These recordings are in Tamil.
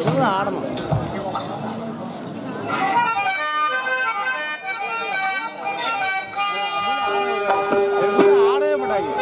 ஆடணும். ஆடவே மாட்டாங்க.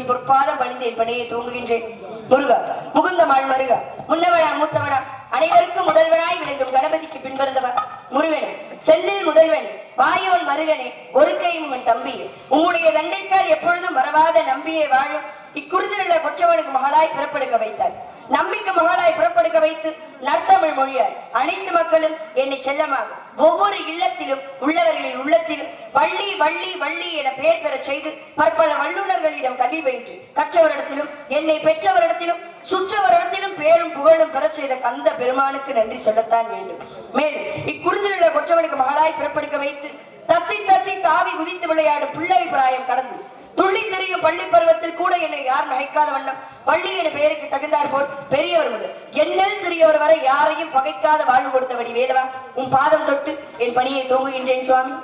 பொற்பாதம் பணிந்தேன் பணியை தூங்குகின்றேன். முருகா முகுந்த மாள் மருகா முன்னவனா மூத்தவனா அனைவருக்கும் முதல்வனாய் விளங்கும் கணபதிக்கு பின்பிறந்தவன் முருகனே செந்தில் முதல்வனே வாயோன் மருகனே ஒரு கையும் உன் தம்பி உம்முடைய தண்டைக்கால் எப்பொழுதும் மறவாத நம்பியே வாழும் இக்குறிஞ்சிலுள்ள கொற்றவனுக்கு மகளாய் பிறப்படுக்க வைத்தார். நம்பிக்கை மகளாய் பிறப்படுக்க வைத்து நற்தமிழ் மொழியாய் அனைத்து மக்களும் என்னை செல்லமாக ஒவ்வொரு இல்லத்திலும் உள்ளவர்களின் உள்ளத்திலும் வள்ளி வள்ளி வள்ளி என பெயர் பெற செய்து பற்பல வல்லுநர்களிடம் கல்வி பயின்று கற்றவரிடத்திலும் என்னை பெற்றவரிடத்திலும் சுற்றவரிடத்திலும் பேரும் புகழும் பெற செய்த கந்த பெருமானுக்கு நன்றி சொல்லத்தான் வேண்டும். மேலும் இக்குறிஞ்சிலுள்ள கொற்றவனுக்கு மகளாய் பிறப்படுக்க வைத்து தத்தி தத்தி தாவி குதித்து விளையாடும் பிள்ளை பிராயம் கடந்து துள்ளி திரியும் பள்ளி பருவத்தில் கூட என்னை யார் நகைக்காத வண்ணம் பள்ளி என பெயருக்கு தகுந்தார் போல் பெரியவர் முதல் என்னில் சிறியவர் வரை யாரையும் பகைக்காத வாழ்வு கொடுத்தபடி வேலவா உன் பாதம் தொட்டு என் பணியை தூங்குகின்றேன் சுவாமி.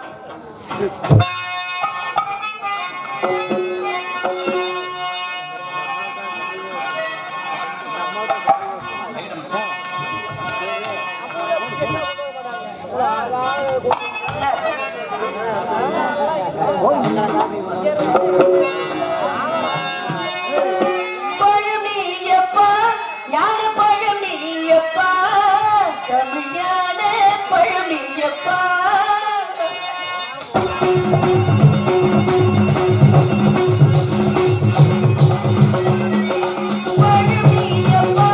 பழனியப்பா ஞான பழனியப்பா தமிழ் ஞான பழனியப்பா பழனியப்பா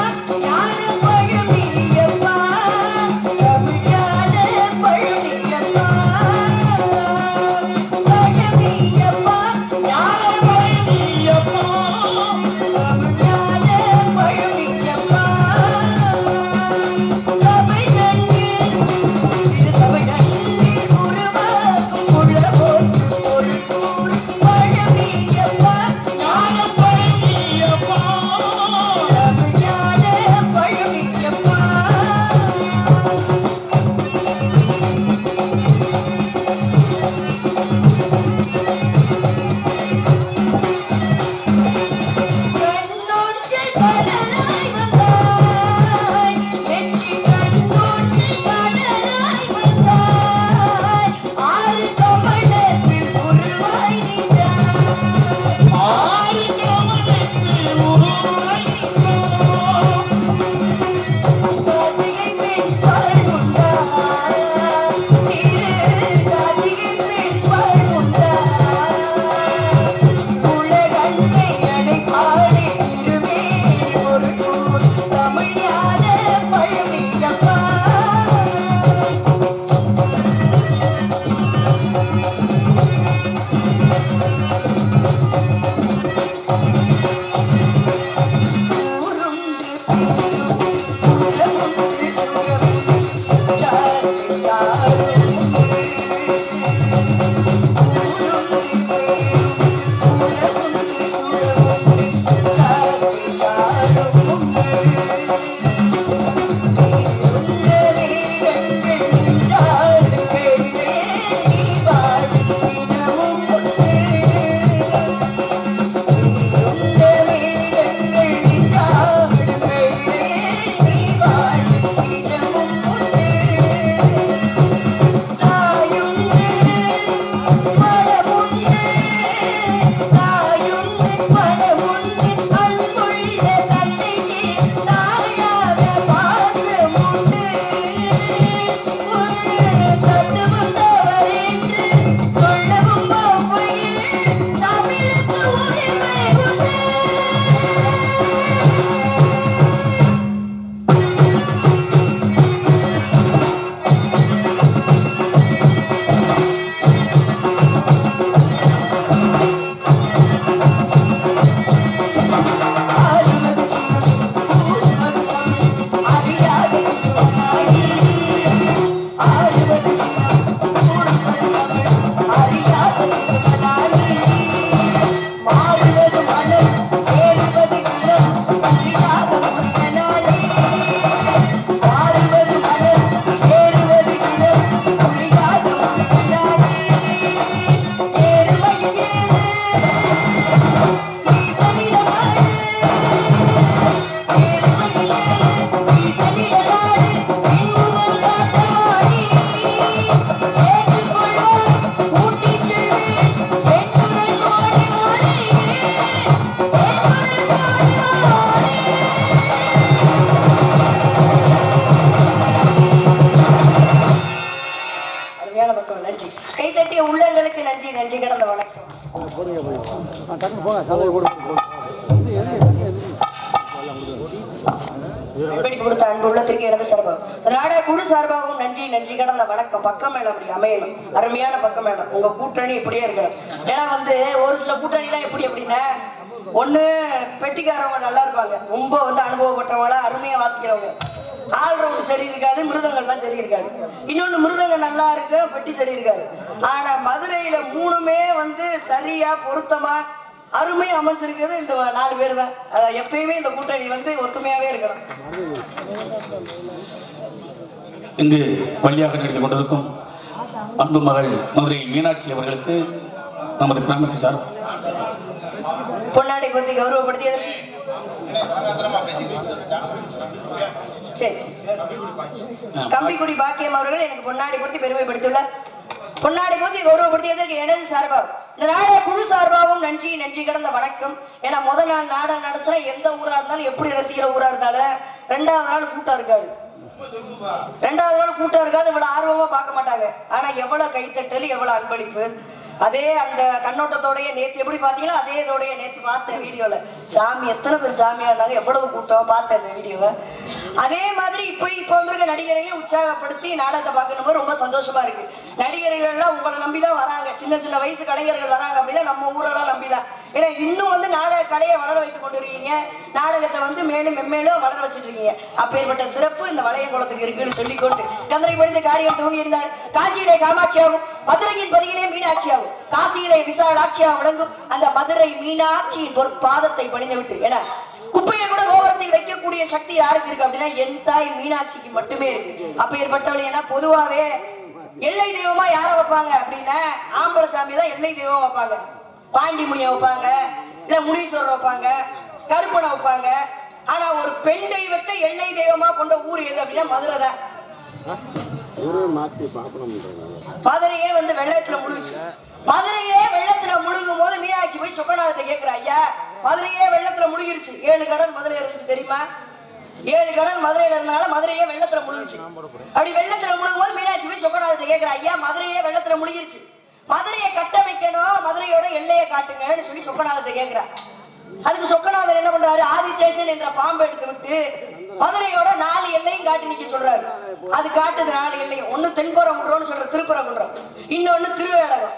கொடுத்த அன்பு உள்ளத்திற்கு எனது சார்பாக நாடக குழு சார்பாகவும் நன்றி நன்றி கடந்த வணக்கம். பக்கம் மேல அப்படி அமையணும், அருமையான பக்கம் மேல உங்க கூட்டணி இப்படியே இருக்கணும். ஏன்னா வந்து ஒரு சில கூட்டணி எல்லாம் எப்படி அப்படின்னா ஒண்ணு பெட்டிக்காரவங்க நல்லா இருப்பாங்க, ரொம்ப வந்து அனுபவப்பட்டவங்களா அருமையா வாசிக்கிறவங்க, ஆல்ரவுண்ட் சரி இருக்காது, மிருதங்கள்லாம் சரி இருக்காது. இன்னொன்னு மிருதங்க நல்லா இருக்கு, பெட்டி சரி இருக்காது. ஆனா மதுரையில மூணுமே வந்து சரியா பொருத்தமா அருமையா அமைச்சிருக்கிறது இந்த 4 பேர் தான். எப்பயுமே இந்த கூட்டணி வந்து ஒத்துமையாவே இருக்கணும். இங்கு பள்ளியாக நடித்துக் கொண்டிருக்கும் அன்பு மகள் மதுரை மீனாட்சி அவர்களுக்கு நமது கிராமத்து சார் பொன்னாடை பத்தி கௌரவப்படுத்தியது. கம்பிக்குடி பாக்கியம் அவர்கள் எனக்கு பொன்னாடை பற்றி பெருமைப்படுத்தியுள்ளார். பொன்னாடை பற்றி கௌரவப்படுத்தியதற்கு எனது சார்பாக இந்த நாடக குழு சார்பாகவும் நன்றி நன்றி கடந்த வணக்கம். ஏன்னா முதல் நாள் நாடகம் நடச்சா எந்த ஊரா இருந்தாலும் எப்படி ரசிக்கிற ஊரா இருந்தாலும் 2வது நாள் கூட்டம் இருக்காது. 2வது நாள் கூட்டம் இருக்காது, இவ்வளவு ஆர்வமா பார்க்க மாட்டாங்க. ஆனா எவ்வளவு கைத்தட்டல், எவ்வளவு அன்பளிப்பு. அதே அந்த கண்ணோட்டத்தோடைய நேத்து எப்படி பாத்தீங்களோ அதே இதோடைய நேத்து பார்த்தேன் வீடியோல. சாமி எத்தனை பேர் சாமியா இருந்தாங்க, எவ்வளவு கூட்டம் பார்த்தேன் இந்த வீடியோவை. அதே மாதிரி இப்ப வந்திருக்க நடிகர்களையும் உற்சாகப்படுத்தி நாடகத்தை பார்க்கணும் ரொம்ப சந்தோஷமா இருக்கு. நடிகர்கள் எல்லாம் உங்களை நம்பிதான் வராங்க, சின்ன சின்ன வயசு கலைஞர்கள் வராங்க அப்படின்னா நம்ம ஊரெல்லாம் நம்பிதான். ஏன்னா இன்னும் வந்து நாடக கலையை வளர வைத்துக் கொண்டு இருக்கீங்க, நாடகத்தை வந்து மேலும் மென்மேலும் வளர வச்சுட்டு இருக்கீங்க. அப்பேற்பட்ட சிறப்பு இந்த வளையங்குளத்துக்கு இருக்குன்னு சொல்லிக்கொண்டு கந்தரை படித்த காரியம் துவங்கி இருந்தார். காஞ்சியிலே காமாட்சியாகும், மதுரையின் பதியிலே மீனாட்சியாகும், காசியிலே விசாலாட்சியாக விளங்கும் அந்த மதுரை மீனாட்சியின் பொற்பாதத்தை பணிந்து விட்டு ஏன்னா குப்பையை கூட கோபுரத்தில் வைக்கக்கூடிய சக்தி யாருக்கு இருக்கு அப்படின்னா என் தாய் மீனாட்சிக்கு மட்டுமே இருக்கு. அப்பேற்பட்டவள் ஏன்னா பொதுவாவே எல்லை தெய்வமா யார வைப்பாங்க அப்படின்னா ஆம்பளை சாமி தான் எல்லை தெய்வம் வைப்பாங்க. பாண்டி முனியை வைப்பாங்க, இல்ல முனீஸ்வரர் வைப்பாங்க, கருப்பனை வைப்பாங்க. ஆனா ஒரு பெண் தெய்வத்தை எல்லை தெய்வமா கொண்ட ஊர் எது அப்படின்னா மதுரை தான். மதுரையே வந்து வெள்ளத்துல முழுகுச்சு. மதுரையே வெள்ளத்துல முழுகும் போது மீனாட்சி போய் சொக்கநாதத்தை கேட்கிற, ஐயா மதுரையே வெள்ளத்துல முழுகிருச்சு, 7 கடல் மதுரையில இருந்துச்சு தெரியுமா, 7 கடல் மதுரையில இருந்தனால மதுரையே வெள்ளத்துல முழுகுச்சு. அப்படி வெள்ளத்துல முழுகும் போது மீனாட்சி போய் சொக்கநாதத்தை கேட்கிற, ஐயா மதுரையே வெள்ளத்துல முழுகிருச்சு, மதுரையை கட்டமைக்கணும், மதுரையோட எல்லையை காட்டுங்கன்னு சொல்லி சொக்கநாதத்தை கேட்கிற. அதுக்கு சொக்கநாதர் என்ன பண்றாரு, ஆதிசேஷன் என்ற பாம்பு எடுத்து விட்டு மதுரையோட 4 எல்லையும் காட்டி நிக்க சொல்றாரு. அது காட்டுது 4 எல்லையும். ஒண்ணு தென்புறகுன்றம்னு சொல்ற திருப்பரங்குன்றம், இன்னொன்னு திருவேடகம்,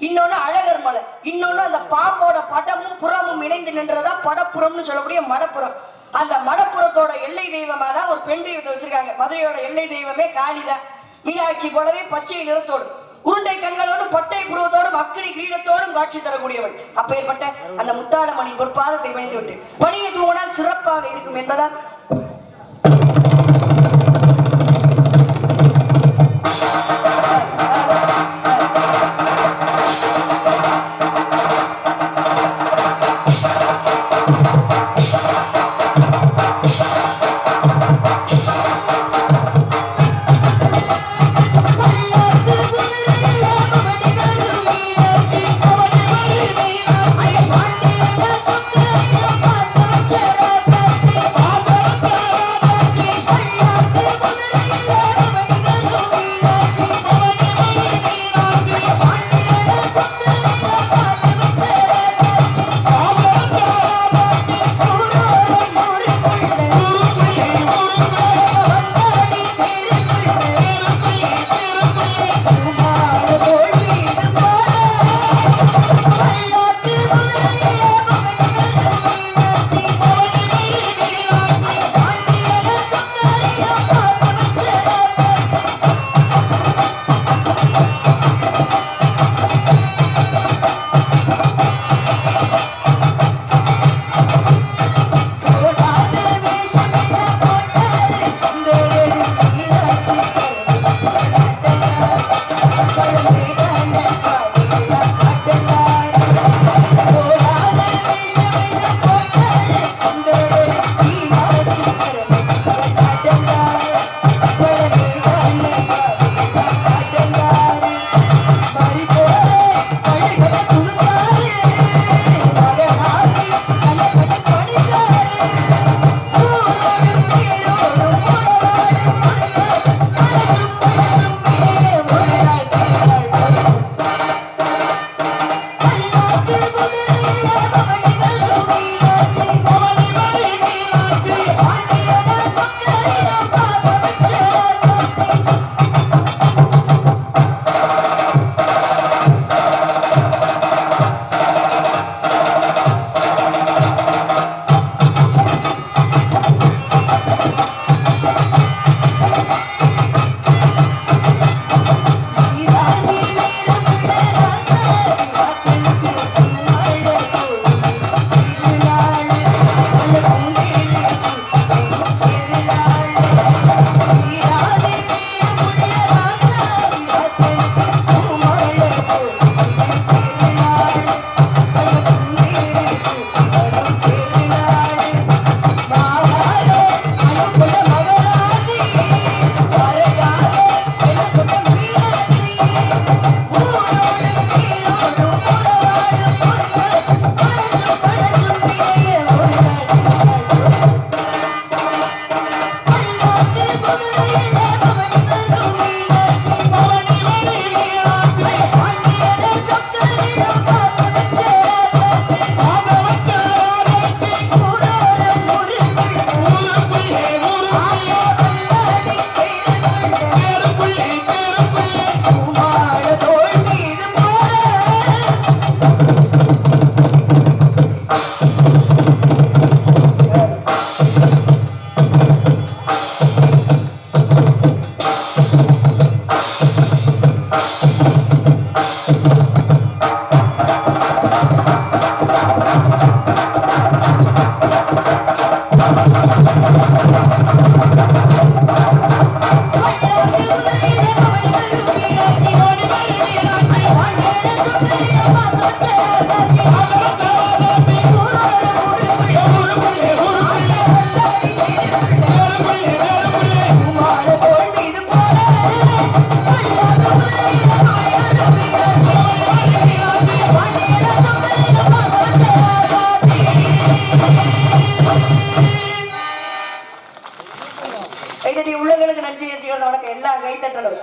இன்னொன்னு அழகர் மலை, இன்னொன்னு அந்த பாம்போட படமும் புறமும் இணைந்து நின்றதா படப்புறம்னு சொல்லக்கூடிய மடப்புறம். அந்த மடப்புறத்தோட எல்லை தெய்வமா தான் ஒரு பெண் தெய்வத்தை வச்சிருக்காங்க. மதுரையோட எல்லை தெய்வமே காளிதான். மீனாட்சி போலவே பச்சை நிறத்தோடு உருண்டை கண்களோடும் பட்டை புருவத்தோடும் அக்கினி கிரீடத்தோடும் காட்சி தரக்கூடியவள். அப்பேற்பட்ட அந்த முத்தாளம்மனின் பொற்பாதத்தை பணிந்து விட்டு பணியை தூங்கினால் சிறப்பாக இருக்கும் என்பதால்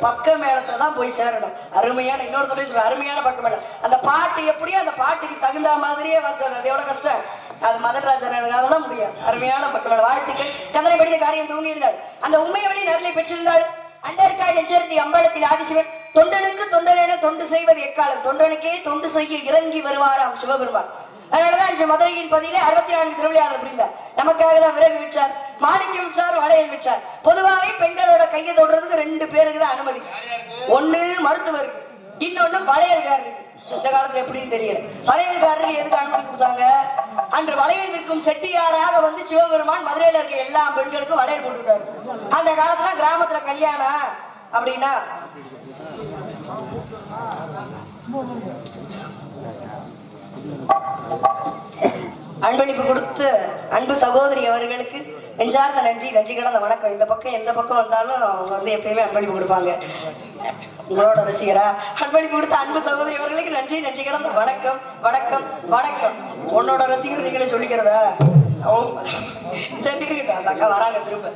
பக்க மேளத்தை தான் போய் சேரணும். அருமையான இன்னொரு தொழில் சொல்ற அருமையான பக்க மேளம். அந்த பாட்டு எப்படியோ அந்த பாட்டுக்கு தகுந்த மாதிரியே வாசிறது எவ்வளவு கஷ்டம். அது மதராஜனால தான் முடியும். அருமையான பக்க மேளம். வாழ்த்துக்கள். கந்தனை படித்த காரியம் தூங்கி இருந்தார். அந்த உண்மையை வழி நரலை பெற்றிருந்தால் அண்டர்காய் நெஞ்சருத்தி அம்பலத்தில் ஆதிசிவன் தொண்டனுக்கு தொண்டனென தொண்டு செய்வது எக்காலம், தொண்டனுக்கே தொண்டு செய்ய இறங்கி வருவாராம் சிவபெருமான். அதனாலதான் இன்று மதுரையின் பதிலே 64 திருவிளையாடல் புரிந்தார். நமக்காக தான் விறகு விற்றார், மாணிக்கம் விற்றார், வளையல் விற்றார். பொதுவாகவே பெண்களோட கையை தொடுறதுக்கு 2 பேருக்கு தான் அனுமதி. ஒண்ணு மருத்துவருக்கு, இன்னொன்னு வளையல்காரருக்கு. இந்த காலத்துல எப்படின்னு தெரியல. வளையல்காரருக்கு எதுக்கு அனுமதி கொடுத்தாங்க? அன்று வளையல் விற்கும் செட்டியாராக வந்து சிவபெருமான் மதுரையில இருக்க எல்லா பெண்களுக்கும் வளையல் போட்டுட்டாரு. அந்த காலத்துல கிராமத்துல கல்யாணம் அப்படின்னா அன்பளிப்பு கொடுத்து அன்பு சகோதரி அவர்களுக்கு நெஞ்சார்ந்த நன்றி, நன்றி கடந்த வணக்கம். இந்த பக்கம் எந்த பக்கம் வந்தாலும் அவங்க வந்து எப்பயுமே அன்பளிப்பு கொடுப்பாங்க. உங்களோட ரசிகரா அன்பளிப்பு கொடுத்த அன்பு சகோதரி அவர்களுக்கு நன்றி, நன்றி கடந்த வணக்கம், வணக்கம், வணக்கம். உன்னோட ரசிகர் நீங்களே சொல்லிக்கிறதா? தெரிஞ்சுக்கிட்டா அந்த அக்கா வராங்க திரும்ப.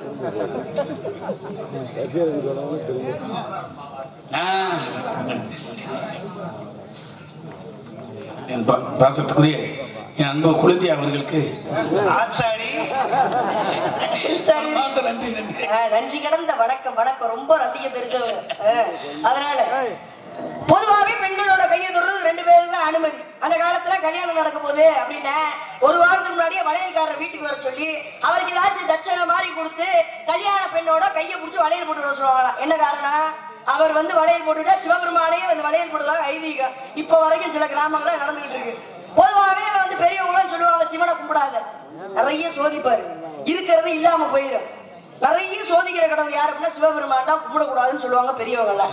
என் பாசத்துக்குரிய என் அன்பு குழந்தை அவர்களுக்கு நன்றி கடந்த வணக்கம், வணக்கம். ரொம்ப ரசிக்க தெரிஞ்சவங்க. அதனால பொதுவாகவே பெண்களோட கையை தொடுறது 2 பேருக்கு தான் அனுமதி. அந்த காலத்துல கல்யாணம் நடக்கும் போது அப்படின்னா ஒரு வாரத்துக்கு முன்னாடியே வளையல்காரர் வீட்டுக்கு வர சொல்லி அவருக்கு ஏதாச்சும் தட்சணை மாதிரி கொடுத்து கல்யாண பெண்ணோட கையை பிடிச்சி வளையல் போட்டு சொல்லுவாங்களாம். என்ன காரணம்? அவர் வந்து வளையல் போட்டுட்டா சிவபெருமானே வந்து வளையல் போட்டுதான் ஐதீகம். இப்ப வரைக்கும் சில கிராமங்கள்ல நடந்துகிட்டு இருக்கு. பொதுவாகவே வந்து பெரியவங்களும் சொல்லுவாங்க சிவனை கும்பிடாத, நிறைய சோதிப்பாரு, இருக்கிறது இல்லாம போயிடும். நிறைய சோதிக்கிற கடவுள் யாரு அப்படின்னா சிவபெருமான் தான், கும்பிடக்கூடாதுன்னு சொல்லுவாங்க பெரியவங்க.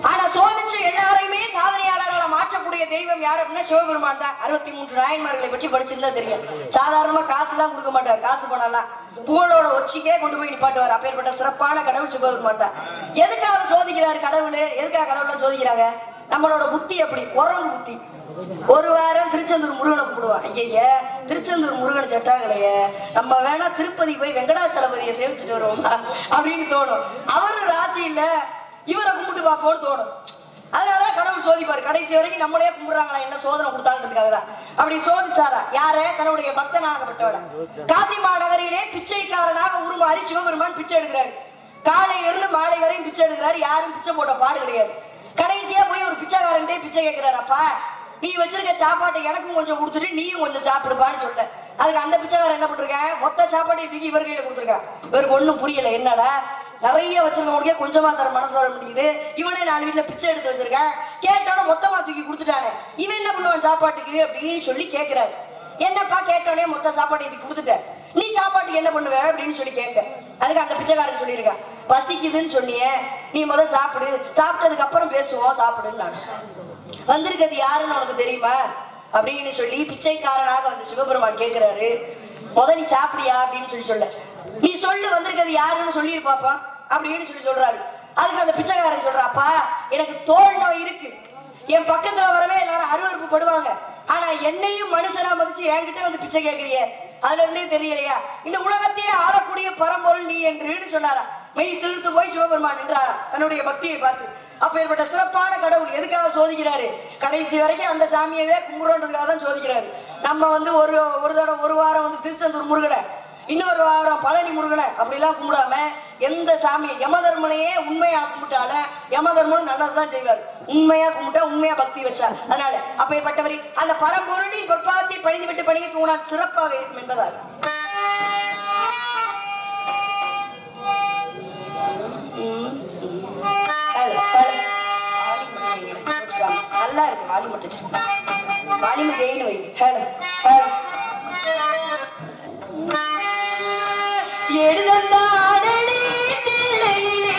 ஆனா சோதிச்சு எல்லாரையுமே சாதனையாளர்களை மாற்றக்கூடிய தெய்வம் யாரு அப்படின்னா சிவபெருமான் தான். 63 நாயன்மார்களை பற்றி படிச்சிருந்தா தெரியும். சாதாரணமா காசு எல்லாம் கொடுக்க மாட்டார், காசு பணம்லாம் புகழோட ஒச்சிக்கே கொண்டு போய் நிப்பாட்டுவார். அப்பேற்பட்ட சிறப்பான கடவுள் சிவபெருமான் தான். எதுக்காக சோதிக்கிறாரு கடவுள்? எதுக்காக கடவுள் சோதிக்கிறாங்க? நம்மளோட புத்தி அப்படி குரங்கு புத்தி. ஒரு வாரம் திருச்செந்தூர் முருகனை கும்பிடுவோம். ஐய திருச்செந்தூர் முருகன் செட்டாங்களையே, நம்ம வேணா திருப்பதி போய் வெங்கடாச்சலபதியை சேவிச்சுட்டு வருவோமா அப்படின்னு தோணும். அவரு ராசி இல்ல, இவரை கும்பிட்டு பார்ப்போம்னு தோணும். அதனால கடவுள் சோதிப்பாரு. கடைசி வரைக்கும் நம்மளே கும்பிடுறாங்களா என்ன சோதனை கொடுத்தான்றதுக்காக தான். அப்படி சோதிச்சாரா யார? தன்னுடைய பக்தனாகப்பட்டவட. காசி மாநகரிலே பிச்சைக்காரனாக உருமாறி சிவபெருமான் பிச்சை எடுக்கிறாரு. காலையில இருந்து மாலை வரையும் பிச்சை எடுக்கிறாரு. யாரும் பிச்சை போட்ட பாடு கிடையாது. கடைசியா போய் ஒரு பிச்சைக்காரன்டே பிச்சை கேட்கிறாரு. அப்பா நீ வச்சிருக்க சாப்பாட்டை எனக்கும் கொஞ்சம் கொடுத்துட்டு நீயும் கொஞ்சம் சாப்பிடுப்பான்னு சொல்ல. அதுக்கு அந்த பிச்சைக்காரன் என்ன பண்ணிருக்கேன்? மொத்த சாப்பாட்டை தூக்கி இவர் கையில கொடுத்துருக்கான். இவருக்கு ஒண்ணும் புரியல. என்னடா நிறைய வச்சிருக்கவனுக்கே கொஞ்சமா தர மனசு வர முடியுது, இவனே 4 வீட்டுல பிச்சை எடுத்து வச்சிருக்கேன், கேட்டோட மொத்தமா தூக்கி கொடுத்துட்டானே, இவன் என்ன பண்ணுவான் சாப்பாட்டுக்கு அப்படின்னு சொல்லி கேட்கிறாரு. என்னப்பா கேட்டோடனே மொத்த சாப்பாட்டை இப்படி கொடுத்துட்ட, நீ சாப்பாட்டுக்கு என்ன பண்ணுவ அப்படின்னு சொல்லி கேட்க. அதுக்கு அந்த பிச்சைக்காரன் சொல்லியிருக்கான், பசிக்குதுன்னு சொன்னியே, நீ முதல் சாப்பிடு, சாப்பிட்டதுக்கு அப்புறம் பேசுவோம், சாப்பிடுன்னு. நான் வந்திருக்கிறது யாருன்னு உனக்கு தெரியுமா அப்படின்னு சொல்லி பிச்சைக்காரனாக வந்து சிவபெருமான் கேட்கிறாரு. நீ சாப்பிடியா அப்படின்னு சொல்லி சொல்ல, நீ சொல்லு வந்திருக்கிறது யாருன்னு சொல்லிருப்பாப்பா அப்படின்னு சொல்லி சொல்றாரு. அதுக்கு அந்த பிச்சைக்காரன் சொல்றாப்பா, எனக்கு தோல் நோய் இருக்கு, என் பக்கத்துல வரவே எல்லாரும் அருவருப்பு படுவாங்க, ஆனா என்னையும் மனுஷனா மதிச்சு என்கிட்ட வந்து பிச்சை கேட்கறிய, அதுல இருந்தே தெரியலையா இந்த உலகத்தையே ஆளக்கூடிய பரம்பொருள் நீ என்று சொன்னாரா. மெய் செலுத்து போய் சிவபெருமான் என்றாரா தன்னுடைய பக்தியை பார்த்து. அப்ப ஏற்பட்ட சிறப்பான கடவுள் எதுக்காக சோதிக்கிறாரு? கடைசி வரைக்கும் அந்த சாமியவே கும்பிடுறதுக்காக தான் சோதிக்கிறாரு. நம்ம வந்து ஒரு வாரம் வந்து திருச்செந்தூர் முருகனை, இன்னொரு வாரம் பழனி முருகனை அப்படிலாம் கும்பிடாம எந்த சாமியை யமதர்மனையே உண்மையா கும்பிட்டால யமதர்மனும் நல்லதுதான் செய்வார். உண்மையா கும்பிட்டா உண்மையா பக்தி வச்சா. அதனால அப்பேற்பட்டவரை அந்த பரம்பொருளின் பொற்பாதத்தை பணிந்து விட்டு பணியை தூங்கினால் சிறப்பாக இருக்கும் என்பதால் நல்லா இருக்கு. வாலி மட்டும் வாலி மட்டும் வை. ஹலோ ஹலோ எடுதந்தாடனே தில்லையிலே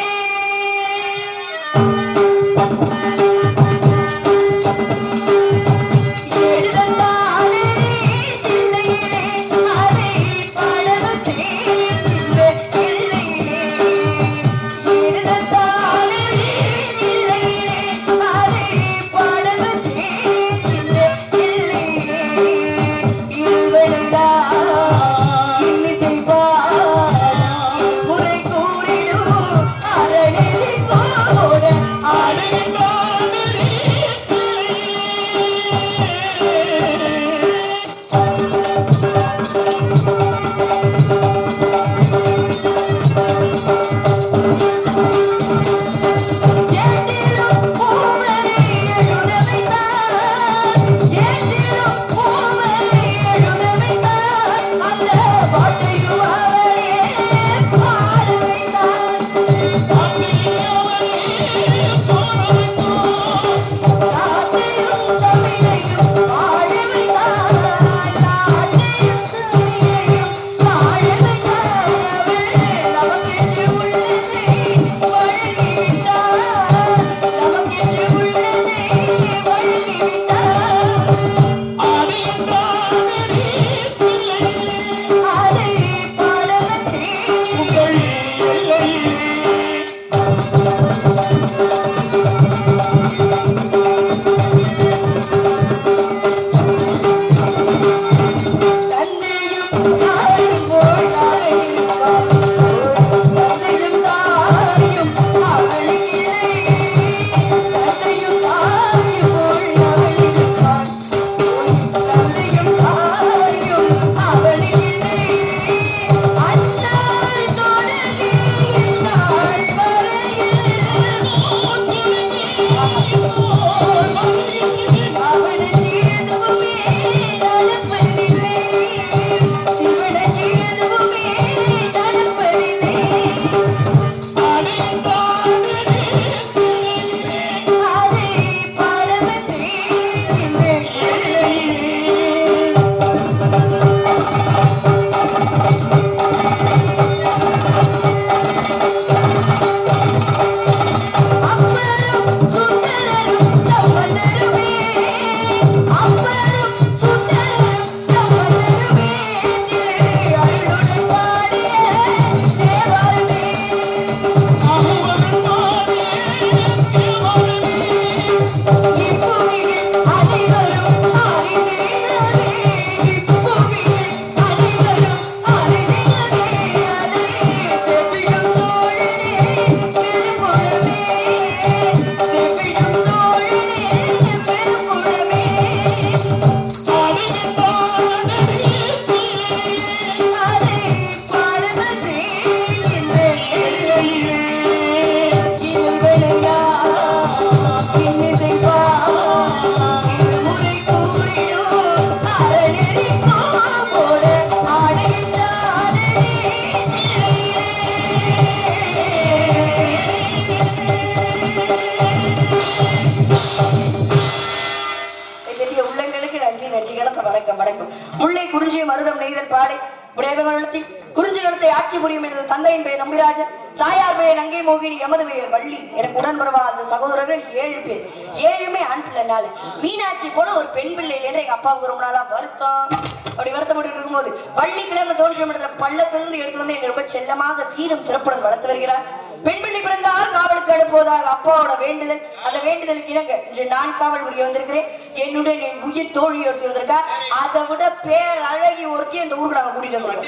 விடயத்தில் குறிஞ்சி நிலத்தை ஆட்சி புரியும் எனது தந்தையின் பெயர் நம்பிராஜன், தாயார் பெயர் நங்கை மோகினி, எமது பெயர் வள்ளி. எனக்கு உடன்படுவாத சகோதரர்கள் 7 பேர். 7மே ஆண் பிள்ளைனால மீனாட்சி போல ஒரு பெண் பிள்ளை இல்லைன்னு எங்க அப்பாவுக்கு ரொம்ப நாளா வருத்தம். அப்படி வருத்தப்பட்டு இருக்கும்போது வள்ளி கிழங்கு தோன்றிய இடத்துல பள்ளத்திலிருந்து எடுத்து வந்து என்னை ரொம்ப செல்லமாக சீரும் சிறப்புடன் வளர்த்து வருகிறார். பெண் பிள்ளை பிறந்தால் காவலுக்கு அனுப்புவதாக அப்பாவோட வேண்டுதல். அந்த வேண்டுதலுக்கு இணங்க இன்று நான் காவல் புரிய வந்திருக்கிறேன். என்னுடைய என் உயிர் தோழி எடுத்து வந்திருக்கா. அதை விட பேர் அழகி ஒருத்தி இந்த ஊருக்கு நாங்க கூட்டிட்டு வந்திருக்கோம்.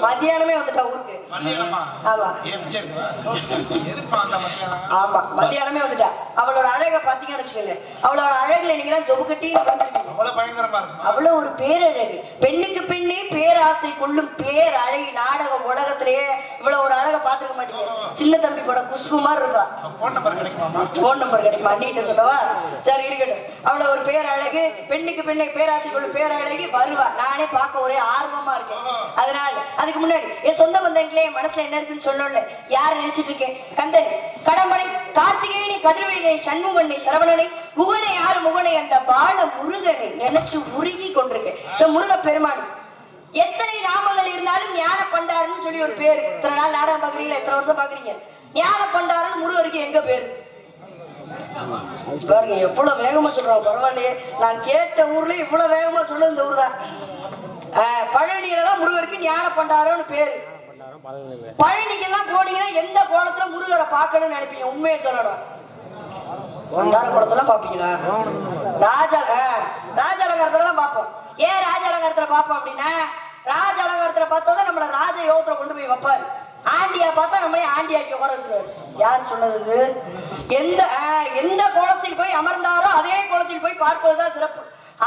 மத்தியானமே வந்துட்டா ஊருக்கு. ஆமா மத்தியானமே வந்துட்டா. அவளோட அழகை பாத்தீங்கன்னு வச்சுக்கோங்க, அவளோட அழகுல நீங்க தொபுக்கட்டி அவ்வளவு ஒரு பேரழகு. பெண்ணுக்கு பெண்ணே பேராசை கொள்ளும் பேர் அழகி நாடக உலகத்திலேயே இவ்வளவு ஒரு அழகை பாத்துக்க மாட்டீங்க. சின்ன தம்பி போட குஷ்பு மாதிரி இருக்கா. போன் நம்பர் கிடைக்குமா அண்ணிட்ட சொல்லவா? சரி இருக்கட்டும். அவ்வளவு ஒரு பேரழகு, பெண்ணுக்கு பெண்ணை பேராசை கொள்ளும் பேரழகி வருவா. நானே பார்க்க ஒரே ஆர்வமா இருக்கேன். அதனால அதுக்கு முன்னாடி என் சொந்த பந்தங்களே மனசுல என்ன இருக்குன்னு சொல்லல. யார நினைச்சிட்டு இருக்கேன்? கந்தன், கடம்பனை, கார்த்திகேயனை, கதிரவேனை, சண்முகனை, சரவணனை, குகனை, ஆறு முகனை, அந்த பால முருகனை நினைச்சு உருகி கொண்டிருக்கேன். இந்த முருக பெருமான் எத்தனை நாமங்கள் இருந்தாலும் ஞான பண்டாரன்னு சொல்லி ஒரு பேரு. இத்தனை நாள் நாடகம் பாக்குறீங்களா? எத்தனை வருஷம் பாக்குறீங்க? ஞான பண்டாரன்னு முருகருக்கு எங்க பேரு பாருங்க. எவ்வளவு வேகமா சொல்றோம். பரவாயில்லையே, நான் கேட்ட ஊர்ல இவ்வளவு வேகமா சொல்லுது இந்த ஊர் தான். பழனியிலதான் முருகருக்கு ஞான பண்டாரன்னு பேரு. பழனிக்கெல்லாம் போனீங்கன்னா எந்த கோலத்துல முருகரை பார்க்கணும்னு நினைப்பீங்க? உண்மையை சொல்லணும். பண்டார குளத்துல பாப்பீங்களா? ராஜ அலங்காரத்துல பார்ப்போம். ஏன் ராஜ அலங்காரத்துல பார்ப்போம் அப்படின்னா, ராஜ அலங்காரத்துல பார்த்தாதான் நம்மள ராஜ யோகத்துல கொண்டு போய் வைப்பாரு. ஆண்டியா பார்த்தா நம்மளே ஆண்டியாக்கி உட்கார வச்சுருவாரு. யார் சொன்னது? எந்த கோலத்தில் போய் அமர்ந்தாரோ அதே கோலத்தில் போய் பார்ப்பதுதான் சிறப்பு.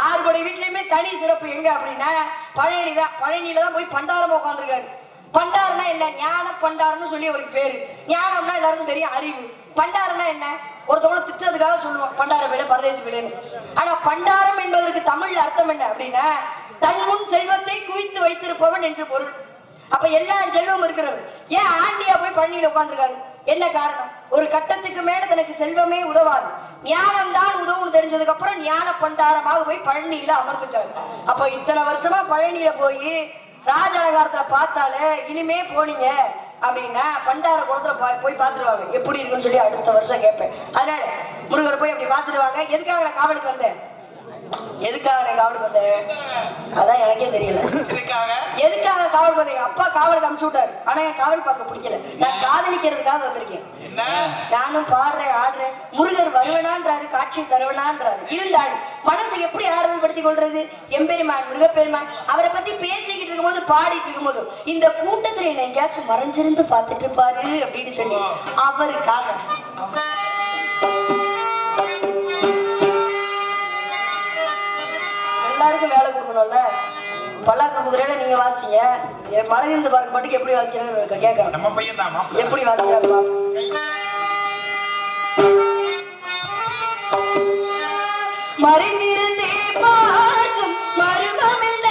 6 கோடி வீட்லயுமே தனி சிறப்பு. எங்க அப்படின்னா பழனி தான். பழனியில தான் போய் பண்டாரமா உட்காந்துருக்காரு. பண்டாரனா என்ன? ஞான பண்டாரன்னு சொல்லி அவருக்கு பேரு. ஞானம்னா எல்லாருக்கும் தெரியும், அறிவு. பண்டாரனா என்ன? ஒருத்தவங்களை திட்டதுக்காக சொல்லுவோம் பண்டார வேலை, பரதேசி வேலைன்னு. ஆனா பண்டாரம் என்பதற்கு தமிழ்ல அர்த்தம் என்ன அப்படின்னா, தன் முன் செல்வத்தை குவித்து வைத்திருப்பவன் என்று பொருள். அப்ப எல்லா செல்வம் இருக்கிறவர். ஏன் ஆண்டியா போய் பழனியில உட்கார்ந்துருக்காரு? என்ன காரணம்? ஒரு கட்டத்துக்கு மேல தனக்கு செல்வமே உதவாது, ஞானம் தான் உதவுன்னு தெரிஞ்சதுக்கு அப்புறம் ஞான பண்டாரமாக போய் பழனியில அமர்ந்துட்டாரு. அப்ப இத்தனை வருஷமா பழனியில போய் ராஜ அலங்காரத்துல பார்த்தாலே இனிமே போனீங்க அப்படின்னா பண்டார குளத்துல போய் பார்த்துருவாங்க எப்படி இருக்குன்னு சொல்லி அடுத்த வருஷம் கேட்பேன். அதனால முருகரை போய் அப்படி பார்த்துடுவாங்க. எதுக்காக நான் காவலுக்கு வந்தேன்? காவலுக்கு வந்தேன் அதான் எனக்கே தெரியல. எதுக்காக காவலுக்கு வந்தேன்? அப்பா காவலுக்கு அனுப்பிச்சு விட்டாரு. ஆனா என் காவல் பார்க்க பிடிக்கல. நான் காதலிக்கிறதுக்காக வந்திருக்கேன். நானும் பாடுறேன், ஆடுறேன். முருகர் வருவனான்றாரு, காட்சி தருவனான்றாரு. இருந்தாலும் மனசை எப்படி ஆறுதல் படுத்திக் கொள்றது? எம்பெருமான் முருகப்பெருமான் அவரை பத்தி பேசிக்கிட்டு இருக்கும் போது, பாடிட்டு இருக்கும் போது, இந்த கூட்டத்துல என்ன எங்கேயாச்சும் மறைஞ்சிருந்து பார்த்துட்டு இருப்பாரு அப்படின்னு சொல்லி அவருக்காக எல்லாருக்கும் வேலை கொடுக்கணும்ல. பல்லாக்க குதிரையில நீங்க வாசிச்சீங்க, என் மறைந்து பாருங்க பாட்டுக்கு எப்படி வாசிக்கிறாங்க கேட்கணும். எப்படி வாசிக்கிறாங்க? மறைந்திருந்தே பார்க்கும் மருமம் என்ன?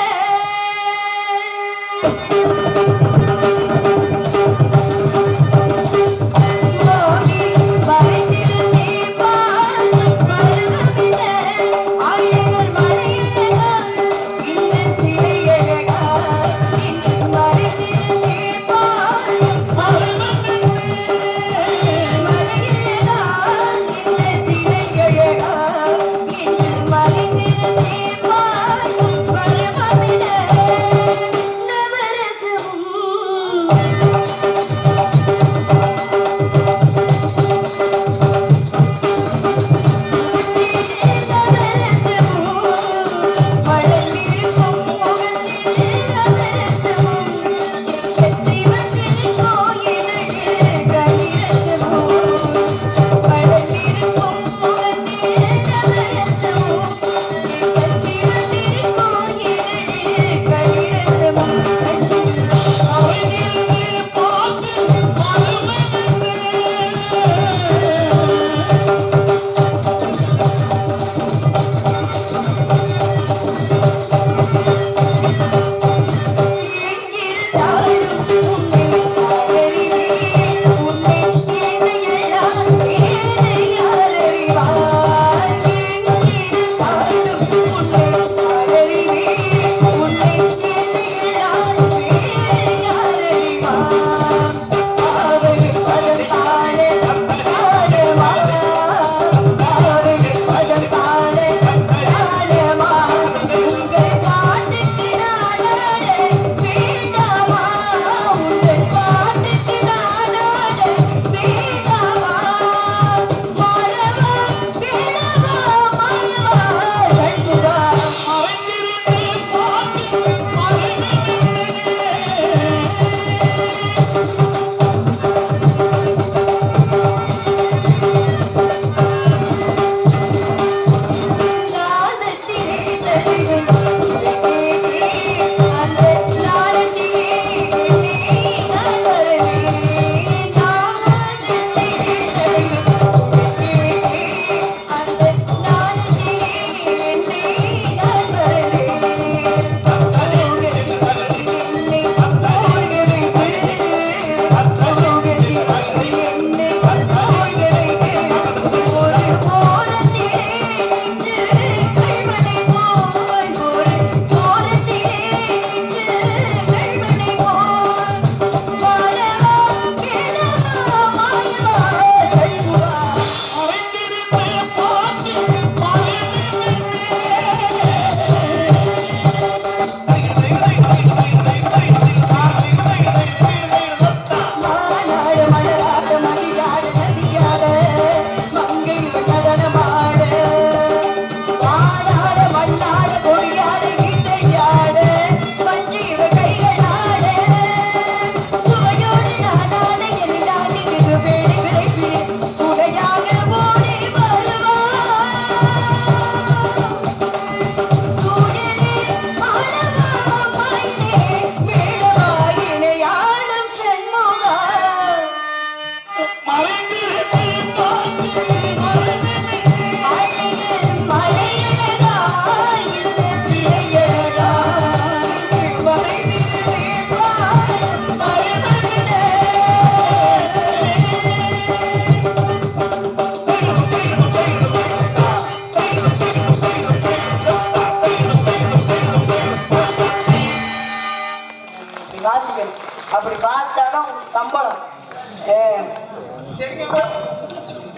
அப்படி வாச்சாதான் உங்களுக்கு சம்பளம்.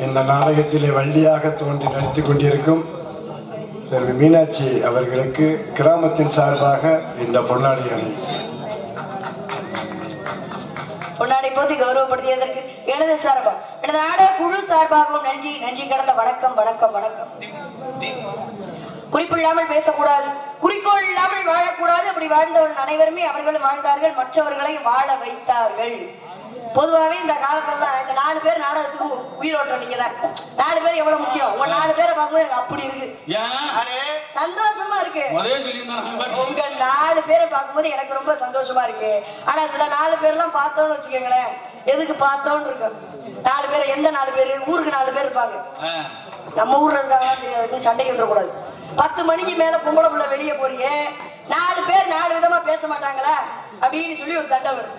இந்த நாடகத்திலே வள்ளியாக தோன்றி நடித்துக் கொண்டிருக்கும் செல்வி மீனாட்சி அவர்களுக்கு கிராமத்தின் சார்பாக இந்த பொன்னாடி பொன்னாடை போத்தி கௌரவப்படுத்தியதற்கு எனது சார்பா எனது நாடக குழு சார்பாகவும் நன்றி நன்றி கடந்த வணக்கம் வணக்கம் வணக்கம். குறிப்பில்லாமல் பேசக்கூடாது, குறிக்கோள் இல்லாமல் வாழக்கூடாது. அப்படி வாழ்ந்தவர்கள் அனைவருமே அவர்களும் வாழ்ந்தார்கள், மற்றவர்களை வாழ வைத்தார்கள். பொதுவாகவே இந்த காலத்துல இந்த 4 பேர் நாடகத்துக்கு உயிரோட்டம். நீங்க தான் 4 பேர் எவ்வளவு முக்கியம். உங்க 4 பேரை பார்க்கும்போது அப்படி இருக்கு, சந்தோஷமா இருக்கு. உங்க 4 பேரை பார்க்கும்போது எனக்கு ரொம்ப சந்தோஷமா இருக்கு. ஆனா சில 4 பேர்லாம் பார்த்தோம்னு வச்சுக்கோங்களேன், எதுக்கு பார்த்தோன்னு இருக்கு. 4 பேர் எந்த 4 பேர்? ஊருக்கு 4 பேர் இருப்பாங்க, நம்ம ஊர்ல இருக்காங்க தெரியாது, சண்டைக்கு வந்துடக்கூடாது. 10 மணிக்கு மேல பொம்பளை புள்ள வெளியே போறிய 4 பேர் 4 விதமா பேச மாட்டாங்களா அப்படின்னு சொல்லி ஒரு சண்டை வரும்.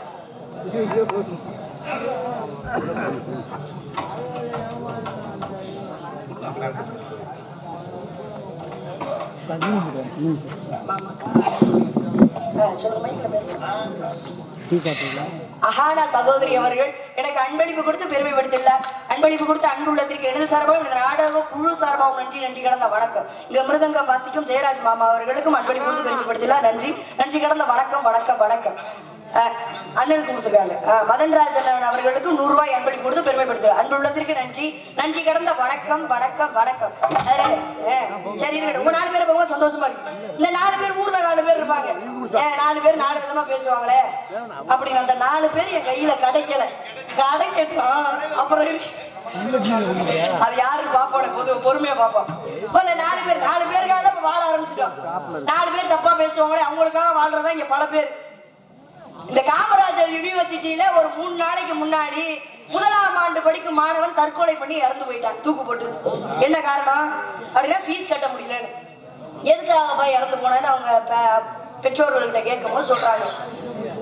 அஹானா சகோதரி அவர்கள் எனக்கு அன்பளிப்பு கொடுத்து பெருமைப்படுத்தியுள்ளார். அன்பளிப்பு கொடுத்து அன்புள்ளத்திற்கு எனது சார்பாகவும் இந்த நாடக குழு சார்பாகவும் நன்றி நன்றி கடந்த வணக்கம். இங்க மிருதங்கம் வாசிக்கும் ஜெயராஜ் மாமா அவர்களுக்கும் அன்பளிப்பு கொடுத்து பெருமைப்படுத்தியுள்ளார். நன்றி நன்றி கடந்த வணக்கம் வணக்கம் வணக்கம். அண்ணனுக்கு கொடுத்துருக்காங்க. மதன்ராஜன் அவர்களுக்கு 100 ரூபாய் அன்பளிப்பு கொடுத்து பெருமைப்படுத்துவார். அன்புள்ளத்திற்கு நன்றி நன்றி கடந்த வணக்கம் வணக்கம் வணக்கம். சரி, உங்க 4 பேரை போக சந்தோஷமா இருக்கு. இந்த 4 பேர் ஊர்ல 4 பேர் இருப்பாங்க, 4 பேர் 4 விதமா பேசுவாங்களே அப்படின்னு அந்த 4 பேர் என் கையில கிடைக்கல. கிடைக்கட்டும், அப்புறம் அது யாருன்னு பாப்போம், பொறுமையா பாப்போம். இந்த 4 பேருக்காக தான் வாழ ஆரம்பிச்சிட்டோம். 4 பேர் தப்பா பேசுவாங்களே அவங்களுக்காக வாழ்றதா இங்க பல பேர். இந்த காமராஜர் யூனிவர்சிட்டியில ஒரு 3 நாளைக்கு முன்னாடி 1ஆம் ஆண்டு படிக்கும் மாணவன் தற்கொலை பண்ணி இறந்து போயிட்டான், தூக்கு போட்டு. என்ன காரணம் அப்படின்னா ஃபீஸ் கட்ட முடியலன்னு. எதுக்காக இறந்து போனான்னு அவங்க பெற்றோர்கள்ட்ட கேட்கும் போது சொல்றாங்க,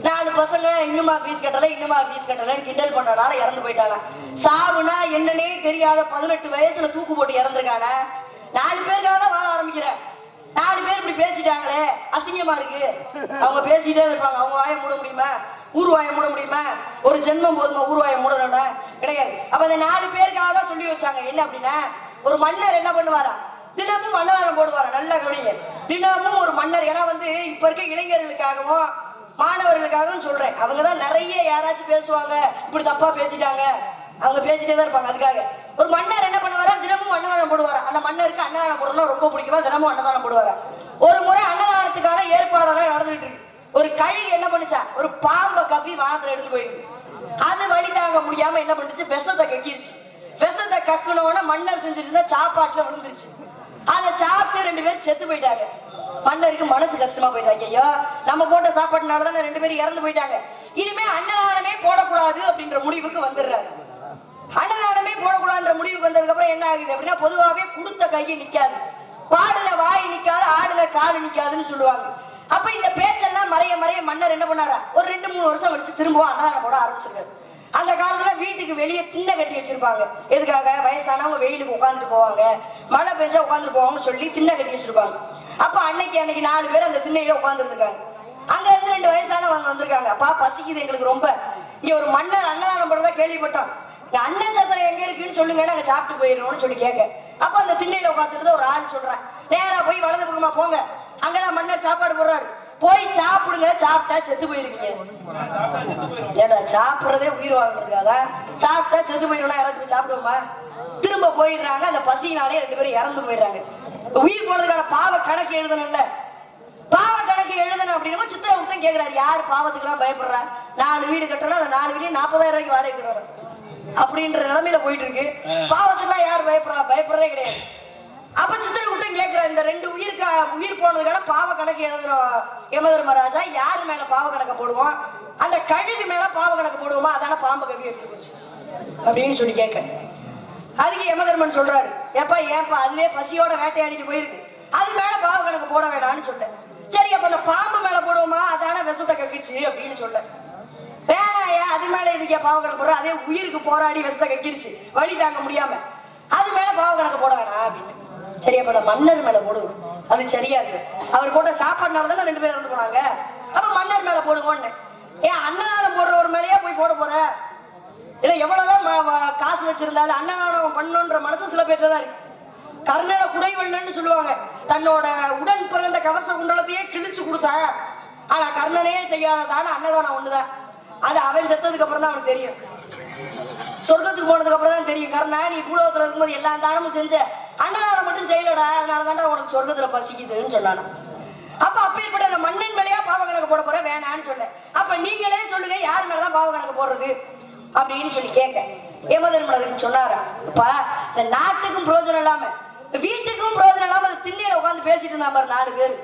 4 பசங்க இன்னுமா ஃபீஸ் கட்டல கிண்டல் பண்றதுனால இறந்து போயிட்டாங்க. சாவுனா என்னன்னே தெரியாத 18 வயசுல தூக்கு போட்டு இறந்துருக்கானா. 4 பேருக்காக தான் வாழ ஆரம்பிக்கிறேன். 4 பேர் இப்படி பேசிட்டாங்களே, அசிங்கமா இருக்கு. அவங்க பேசிட்டே இருப்பாங்க, அவங்க வாயை மூட முடியுமா? ஊர் வாயை மூட முடியுமா? ஒரு ஜென்மம் போதுமா ஊர் வாயை மூடணும்னா? கிடையாது. அப்ப அந்த 4 பேருக்காக தான் சொல்லி வச்சாங்க. என்ன அப்படின்னா, ஒரு மன்னர் என்ன பண்ணுவாரா, தினமும் அன்னதானம் போடுவாரா. நல்லா கவனிங்க, தினமும் ஒரு மன்னர். ஏன்னா இப்ப இருக்க இளைஞர்களுக்காகவும் மாணவர்களுக்காகவும் சொல்றேன், அவங்கதான் நிறைய யாராச்சும் பேசுவாங்க, இப்படி தப்பா பேசிட்டாங்க, அவங்க பேசிட்டே தான் இருப்பாங்க. அதுக்காக ஒரு மன்னர் என்ன பண்ணுவாரா, தினமும் அன்னதானம் போடுவாரா. அந்த மன்னருக்கு அன்னதானம் போடணும் ரொம்ப பிடிக்குமா, தினமும் அன்னதானம் போடுவாரா. ஒரு முறை அன்னதானத்துக்கான ஏற்பாடெல்லாம் நடந்துட்டு இருக்கு. ஒரு கழுகு என்ன பண்ணுச்சா, ஒரு பாம்பை கப்பி வானத்துல எடுத்துட்டு போயிருக்கு. அது வழி தாங்க முடியாம என்ன பண்ணுச்சு, விஷத்தை கக்கிருச்சு. விஷத்தை கக்கணும்னா மன்னர் செஞ்சுட்டு இருந்தா சாப்பாட்டுல விழுந்துருச்சு. அதை சாப்பிட்டு 2 பேரும் செத்து போயிட்டாங்க. மன்னருக்கு மனசு கஷ்டமா போயிட்டாங்க. ஐயோ, நம்ம போட்ட சாப்பாட்டுனாலதான் 2 பேரும் இறந்து போயிட்டாங்க, இனிமே அன்னதானமே போடக்கூடாது அப்படின்ற முடிவுக்கு வந்துடுறாரு. அன்னதானமே போடக்கூடாதுன்ற முடிவுக்கு வந்ததுக்கு அப்புறம் என்ன ஆகுது அப்படின்னா, பொதுவாகவே கொடுத்த கையை நிக்காது, பாடுல வாய் நிக்காது, ஆடுல காடு நிக்காதுன்னு சொல்லுவாங்க. அப்ப இந்த பேச்செல்லாம் மறைய மன்னர் என்ன பண்ணாரா, ஒரு 2-3 வருஷம் கழிச்சு திரும்பவும் அன்னதானம் போட ஆரம்பிச்சிருக்காரு. அந்த காலத்துல வீட்டுக்கு வெளியே திண்ணை கட்டி வச்சிருப்பாங்க. எதுக்காக, வயசானவங்க வெயிலுக்கு உட்காந்துட்டு போவாங்க, மழை பெஞ்சா உட்காந்துட்டு போவாங்கன்னு சொல்லி திண்ணை கட்டி வச்சிருப்பாங்க. அப்ப அன்னைக்கு 4 பேர் அந்த திண்ணையில உட்காந்துருக்காங்க. அங்க இருந்து 2 வயசானவங்க வந்திருக்காங்க. அப்பா பசிக்குது எங்களுக்கு ரொம்ப, இங்க ஒரு மன்னர் அன்னதானம் போடுறதா கேள்விப்பட்டோம், அண்ணன் சத்திரம் எங்க இருக்குன்னு சொல்லுங்க, நாங்க சாப்பிட்டு போயிடுறோம்னு சொல்லி கேட்க. அப்ப அந்த திண்ணையில உட்காந்துட்டு ஒரு ஆள் சொல்றேன், நேரா போய் வலது பக்கமா போங்க, அங்கதான் மன்னர் சாப்பாடு போடுறாரு, போய் சாப்பிடுங்க, சாப்பிட்டா செத்து போயிருக்கீங்க. ஏடா சாப்பிடுறதே உயிர் வாழ்ந்துருக்காதா, சாப்பிட்டா செத்து போயிடும், யாராச்சும் போய் சாப்பிடுவோமா? திரும்ப போயிடுறாங்க. அந்த பசியினாலே 2 பேரும் இறந்து போயிடுறாங்க. உயிர் போனதுக்கான பாவ கணக்கு எழுதணும்ல, பாவ கணக்கு எழுதணும் அப்படின்னு சித்திரகுப்தன் கேட்கிறாரு, யாரு பாவத்துக்கு எல்லாம் பயப்படுறா, 4 வீடு கட்டணும், அந்த 4 வீடு 40,000 ரூபாய்க்கு வாடகை கட்டணும் அப்படின்ற நிலைமையில போயிட்டு இருக்கு. பாவத்துக்குலாம் யாரு பயப்படுறா, பயப்படுறதே கிடையாது. அப்ப சித்திரகுப்தன் கேட்கிறார், இந்த 2 உயிர் போனதுக்கான பாவ கணக்கு எழுதுறோம் யமதர்மராஜா, யாரு மேல பாவ கணக்கு போடுவோம், அந்த கழுகு மேல பாவ கணக்கு போடுவோமா, அதான பாம்பு கவி எடுத்து போச்சு அப்படின்னு சொல்லி கேட்க. அதுக்கு யமதர்மன் சொல்றாரு, ஏப்பா அதுவே பசியோட வேட்டையாடிட்டு போயிருக்கு, அது மேல பாவ கணக்கு போட வேண்டாம்னு சொல்ல. சரி, அப்ப அந்த பாம்பு மேல போடுவோமா, அதான விஷத்தை கக்கிச்சு அப்படின்னு சொல்ல. வேணாயா, அது மேல இதுக்கே பாவ கணக்கு போடுற, அதே உயிருக்கு போராடி விஷத்தை கக்கிருச்சு வழி தாங்க முடியாம, அது மேல பாவ கணக்கு போட வேணாம் அப்படின்னு. சரி, அப்ப அந்த மன்னர் மேல போடுவோம், அது சரியா இருக்கு, அவர் போட்ட சாப்பாடுனாலதான் 2 பேரும் இறந்து போனாங்க, அப்ப மன்னர் மேல போடுவோன்னு. ஏன் அன்னதானம் போடுற போட போற? இல்ல எவ்வளவுதான் காசு வச்சிருந்தாலும் அன்னதானம் பண்ணணுன்ற மனசு சில பேர்ட்ட தான் இருக்கு. கர்ணனை குடைவள்ளன்னு சொல்லுவாங்க. தன்னோட உடன் பிறந்த கவச குண்டலத்தையே கிழிச்சு கொடுத்தா. ஆனா கர்ணனே செய்யாததான அன்னதானம் ஒண்ணுதான். அது அவன் செத்ததுக்கு அப்புறம் தான் அவனுக்கு தெரியும். சொர்க்கத்துக்கு போனதுக்கு அப்புறம் தான் தெரியும். கர்ணா, நீ பூலோகத்துல இருக்கும்போது எல்லா தானமும் செஞ்ச, அன்னதானம் மட்டும் செய்யலடா, அதனாலதான்டா உனக்கு சொர்க்கத்துல பசிக்குதுன்னு சொன்னானா. அப்ப அப்பேற்பட்ட அந்த மன்னன் மேலையா பாவ கணக்கு போட போற? வேணான்னு சொல்ல. அப்ப நீங்களே சொல்லுங்க, யார் மேலதான் பாவ கணக்கு போடுறது அப்படின்னு சொல்லி கேட்க யமதர்மனுக்கு சொன்னாரா, அப்பா இந்த நாட்டுக்கும் பிரயோஜனம் இல்லாம வீட்டுக்கும் பிரயோஜனம் இல்லாம அந்த திண்ணையில உட்காந்து பேசிட்டு இருந்தா பாரு 4 பேர்.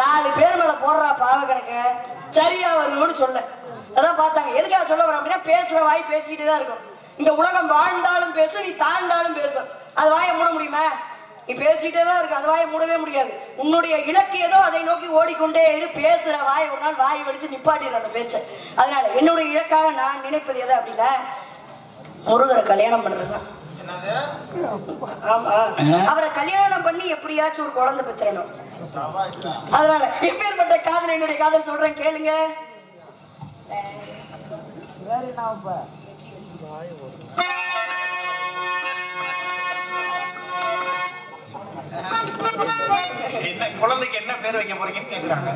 4 பேர் மேல போடுறா பாவ கணக்கு சரியா வரும்னு சொல்ல. அதான் பார்த்தாங்க. எதுக்காக சொல்ல வர அப்படின்னா, பேசுற வாய் பேசிக்கிட்டு தான் இருக்கும். இந்த உலகம் வாழ்ந்தாலும் பேசும், நீ தாழ்ந்தாலும் பேசும். அது வாயை மூட முடியுமா? நீ பேசிக்கிட்டே தான் இருக்கு, அது வாயை மூடவே முடியாது. உன்னுடைய இலக்கு ஏதோ அதை நோக்கி ஓடிக்கொண்டே இரு. பேசுற வாய் ஒரு நாள் வாய் வலிச்சு நிப்பாட்டிடுற அந்த பேச்ச. அதனால என்னுடைய இலக்காக நான் நினைப்பது எது அப்படின்னா, முருகரை கல்யாணம் பண்றதுதான். ஆமா, அவரை கல்யாணம் பண்ணி எப்படியாச்சும் ஒரு குழந்தை பெற்றணும். அதனால எப்பேற்பட்ட காதல் என்னுடைய காதல் சொல்றேன் கேளுங்க. என்ன குழந்தைக்கு என்ன பேர் வைக்க போறீங்கன்னு கேக்குறாங்க.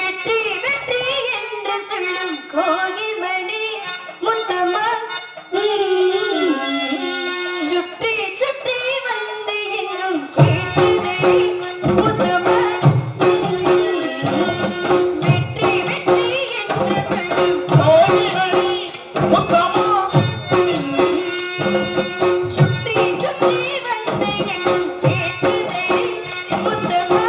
வெற்றி வெற்றி என்று சொல்லும் கோகிமணி முத்தம்மா, சுற்றி சுற்றி வந்து எங்கும் கேட்டதே முத்தம்மா. வெற்றி வெற்றி என்று சொல்லும் கோகிமணி முத்தம்மா, சுற்றி சுற்றி வந்து எங்கும் கேட்டதே முத்தம்மா.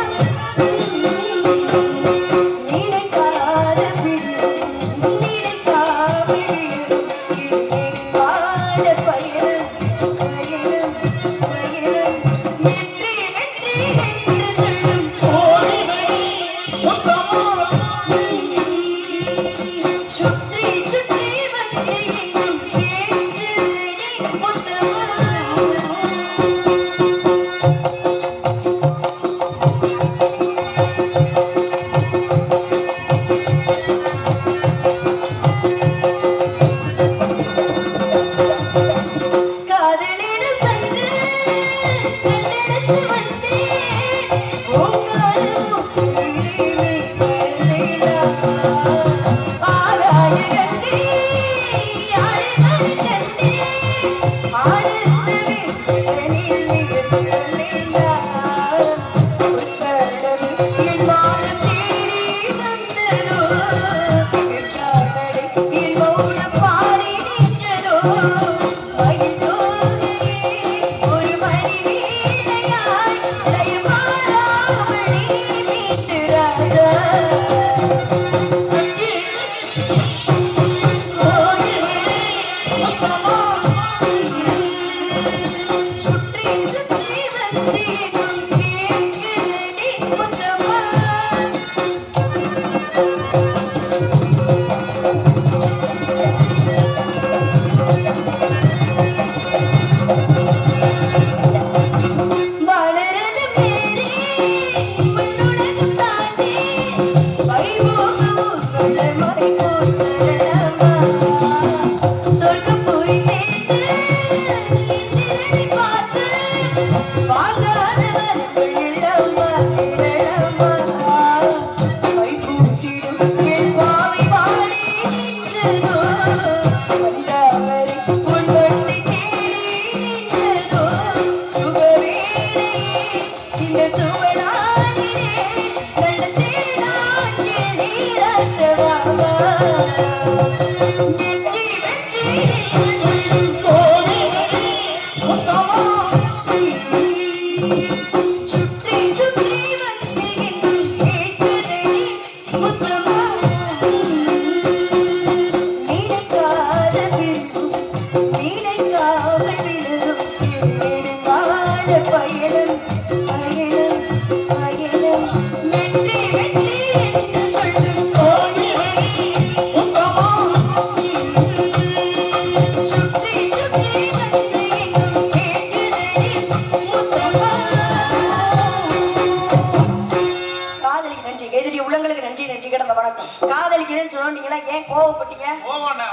கிடந்த வணக்கம். காதலிக்கிறேன்னு சொன்னீங்களா, ஏன் கோவப்பட்டீங்க?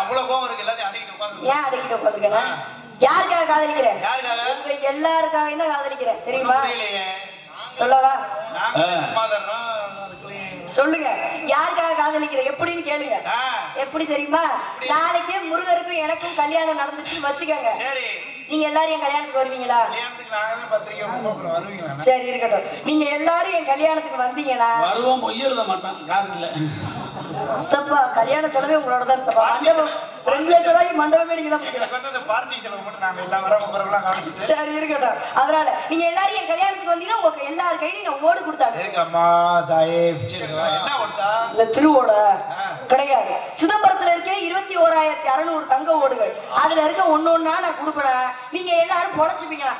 அவ்வளவு கோவம் இருக்கு, எல்லாத்தையும் அடக்கிட்டு உட்கார்ந்து. ஏன் அடக்கிட்டு உட்காந்துருக்கேன்? யாருக்காக காதலிக்கிறேன்? உங்க எல்லாருக்காக தான் காதலிக்கிறேன், தெரியுமா? சொல்லவா? சொல்லுங்க, யாருக்காக காதலிக்கிற எப்படின்னு கேளுங்க. எப்படி தெரியுமா? நாளைக்கே முருகருக்கும் எனக்கும் கல்யாணம் நடந்துச்சுன்னு வச்சுக்கோங்க. நீங்க எல்லாரும் என் கல்யாணத்துக்கு வருவீங்களா? சரி இருக்கட்டும். நீங்க எல்லாரும் என் கல்யாணத்துக்கு வந்தீங்கன்னா வருவோம், பொய் எழுத மாட்டான், காசு இல்ல. சித்தப்பா கல்யாண செலவே உங்களோட தான் சித்தப்பா. மண்டபம் 2 லட்சம் ரூபாய்க்கு மண்டபமே நீங்க தான் சரி இருக்கட்டும். அதனால நீங்க எல்லாரும் என் கல்யாணத்துக்கு வந்தீங்கன்னா உங்க எல்லார் கையிலும் நான் ஓடு கொடுத்தாங்க. இந்த திருவோட கிடையாது. சிதம்பரத்துல இருக்க 21,600 தங்க ஓடுகள், அதுல இருக்க ஒன்னொன்னா நான் கொடுப்பேன். நீங்க எல்லாரும் பொழைச்சுப்பீங்களா?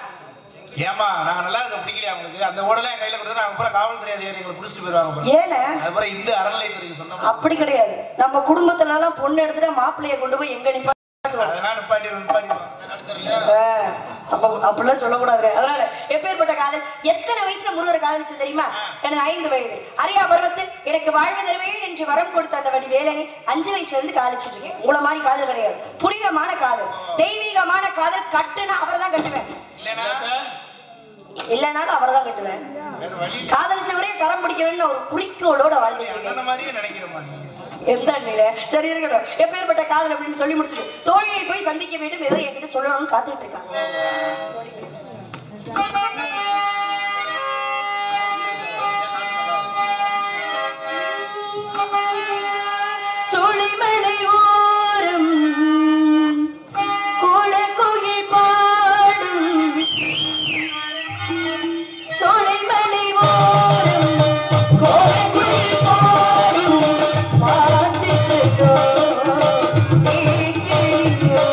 ஏமா நாங்க நல்லா இருக்க பிடிக்கலையா உங்களுக்கு? அந்த ஓடலாம் கையில கொடுத்தா அப்புறம் காவல்துறை அதிகாரிகளை புடிச்சிட்டு போயிருவாங்க. ஏன்னா அப்புறம் இந்த அறநிலையத்துறைக்கு சொன்னா அப்படி கிடையாது. நம்ம குடும்பத்துல எல்லாம் பொண்ணு எடுத்துட்டு மாப்பிள்ளைய கொண்டு போய் எங்க நிப்பாட்டுவாங்க. அப்படிலாம் சொல்லக்கூடாது. அதனால எப்பேற்பட்ட காதல், எத்தனை வயசுல முருகரை காதலிச்சு தெரியுமா? எனக்கு 5 வயது. அறியா பருவத்தில் எனக்கு வாழ்வு தருவேன் என்று வரம் கொடுத்த அந்த வடி வேலனை 5 வயசுல இருந்து காதலிச்சுட்டு இருக்கேன். உங்களை மாதிரி காதல் கிடையாது. புனிதமான காதல், தெய்வீகமான காதல். கட்டுனா அவரை தான் கட்டுவேன், இல்லைனாலும் அவரை தான் கட்டுவேன். காதலிச்சவரே கரம் பிடிக்கணும்னு ஒரு குறிக்கோளோட வாழ்ந்துட்டு எந்த நிலை. சரி இருக்கட்டும். எப்பேற்பட்ட காதல் அப்படின்னு சொல்லி முடிச்சுட்டு தோழியை போய் சந்திக்க வேண்டும், ஏதோ என்கிட்ட சொல்லணும்னு காத்துட்டு இருக்காங்க. சோழிமலை ஓரம் கோல கோயில் பாடும், சோழிமலை ஓரம் கோல கோயில் பாடும் பாட்டு செல்லோ நீக்கியோ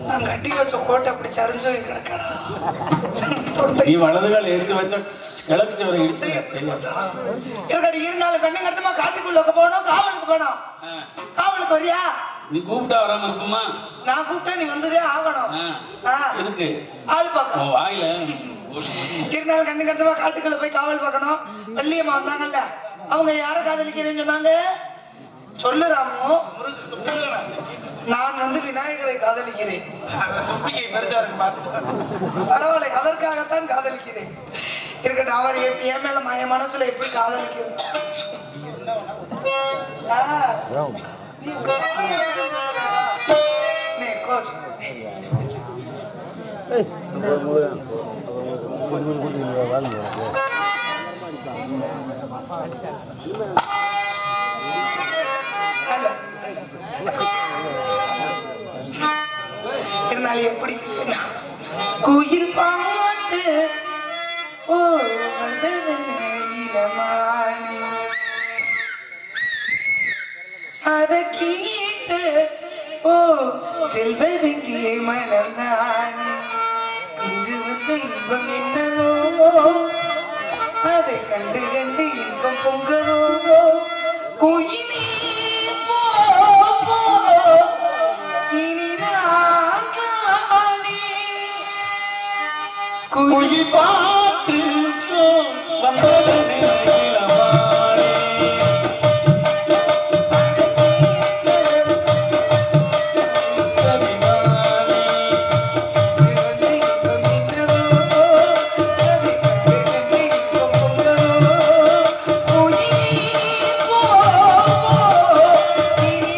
நான் கட்டி வச்ச கோட்டை அப்படி சரிஞ்சு கிடக்கடா. நீ வலது கால எடுத்து வச்ச கிழக்கு சவரை இடிச்சு இருக்கடி இருந்தாலும் கண்ணு கட்டமா காட்டுக்குள்ள போகணும், காவலுக்கு போனோம். காவலுக்கு வரியா? நீ கூப்பிட்டா வராம இருப்போமா? நான் கூப்பிட்டா நீ வந்ததே ஆகணும். எதுக்கு? ஆள் பார்க்க வாயில இருந்தாலும் கண்ணு கட்டமா காட்டுக்குள்ள போய் காவல் பார்க்கணும். வள்ளியம்மா வந்தாங்கல்ல, அவங்க யார காதலிக்கிறேன்னு சொன்னாங்க சொல்லு ராமு. நான் வந்து விநாயகரை காதலிக்கிறேன். பரவாயில்லை, அதற்காகத்தான் காதலிக்கிறேன். இருக்கட்டும், அவர் என் மேல என் மனசுல எப்படி காதலிக்கிறேன். இருந்தாலும் எப்படி குயில் பாட்டு ஓ வந்ததனி அத கீட்டு ஓ செல்வதெங்கே மனம்தானே இன்று வந்து இன்பம் என்னவோ அதை கண்டு கண்டு இன்பம் பொங்கலோ குயிலே குயில் பாட்டு வந்ததனே இனி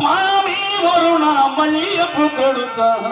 மாமி ஒரு நாள் மல்லிகைப்பூ கொடுத்தான்